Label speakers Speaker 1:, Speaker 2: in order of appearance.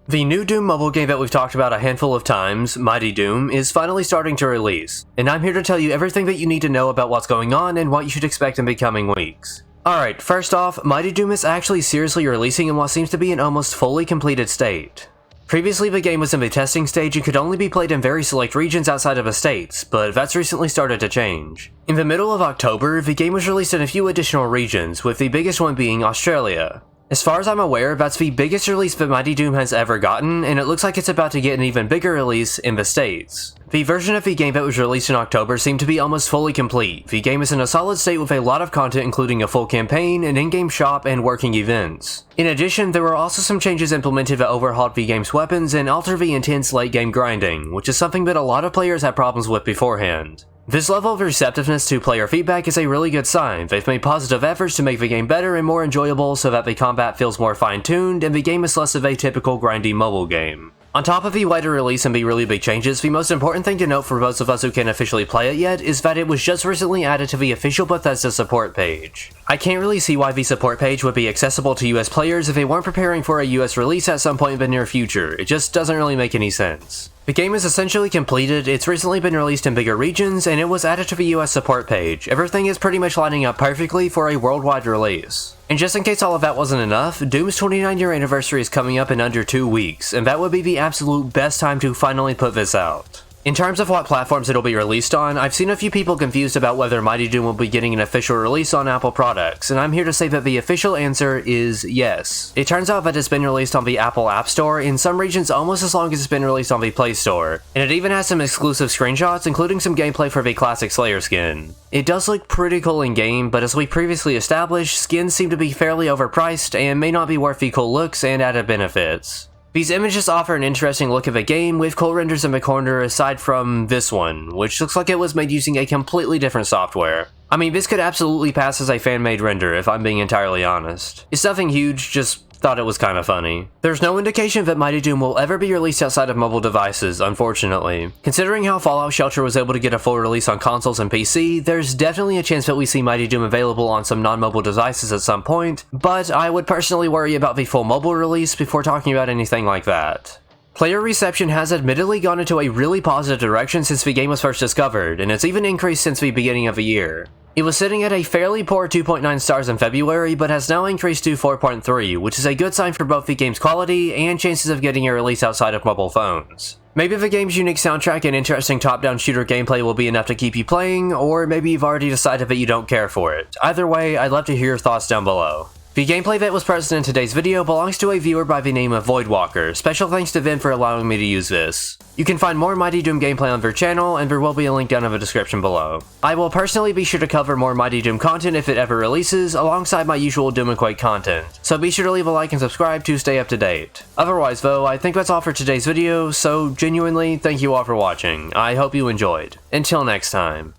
Speaker 1: The new Doom mobile game that we've talked about a handful of times, Mighty Doom, is finally starting to release, and I'm here to tell you everything that you need to know about what's going on and what you should expect in the coming weeks. Alright, first off, Mighty Doom is actually seriously releasing in what seems to be an almost fully completed state. Previously, the game was in the testing stage and could only be played in very select regions outside of the states, but that's recently started to change. In the middle of October, the game was released in a few additional regions, with the biggest one being Australia. As far as I'm aware, that's the biggest release that Mighty Doom has ever gotten, and it looks like it's about to get an even bigger release in the States. The version of the game that was released in October seemed to be almost fully complete. The game is in a solid state with a lot of content including a full campaign, an in-game shop, and working events. In addition, there were also some changes implemented that overhauled the game's weapons and altered the intense late-game grinding, which is something that a lot of players had problems with beforehand. This level of receptiveness to player feedback is a really good sign. They've made positive efforts to make the game better and more enjoyable so that the combat feels more fine-tuned and the game is less of a typical grindy mobile game. On top of the wider release and the really big changes, the most important thing to note for those of us who can't officially play it yet is that it was just recently added to the official Bethesda support page. I can't really see why the support page would be accessible to US players if they weren't preparing for a US release at some point in the near future. It just doesn't really make any sense. The game is essentially completed, it's recently been released in bigger regions, and it was added to the US support page. Everything is pretty much lining up perfectly for a worldwide release. And just in case all of that wasn't enough, Doom's 29-year anniversary is coming up in under 2 weeks, and that would be the absolute best time to finally put this out. In terms of what platforms it'll be released on, I've seen a few people confused about whether Mighty Doom will be getting an official release on Apple products, and I'm here to say that the official answer is yes. It turns out that it's been released on the Apple App Store, in some regions almost as long as it's been released on the Play Store, and it even has some exclusive screenshots, including some gameplay for the classic Slayer skin. It does look pretty cool in-game, but as we previously established, skins seem to be fairly overpriced and may not be worth the cool looks and added benefits. These images offer an interesting look of the game, with cool renders in the corner aside from this one, which looks like it was made using a completely different software. I mean, this could absolutely pass as a fan-made render, if I'm being entirely honest. It's nothing huge, just thought it was kinda funny. There's no indication that Mighty Doom will ever be released outside of mobile devices, unfortunately. Considering how Fallout Shelter was able to get a full release on consoles and PC, there's definitely a chance that we see Mighty Doom available on some non-mobile devices at some point, but I would personally worry about the full mobile release before talking about anything like that. Player reception has admittedly gone into a really positive direction since the game was first discovered, and it's even increased since the beginning of the year. It was sitting at a fairly poor 2.9 stars in February, but has now increased to 4.3, which is a good sign for both the game's quality and chances of getting a release outside of mobile phones. Maybe the game's unique soundtrack and interesting top-down shooter gameplay will be enough to keep you playing, or maybe you've already decided that you don't care for it. Either way, I'd love to hear your thoughts down below. The gameplay that was present in today's video belongs to a viewer by the name of Voidwalker. Special thanks to them for allowing me to use this. You can find more Mighty Doom gameplay on their channel, and there will be a link down in the description below. I will personally be sure to cover more Mighty Doom content if it ever releases, alongside my usual Doom and Quake content, so be sure to leave a like and subscribe to stay up to date. Otherwise though, I think that's all for today's video, so genuinely, thank you all for watching. I hope you enjoyed. Until next time.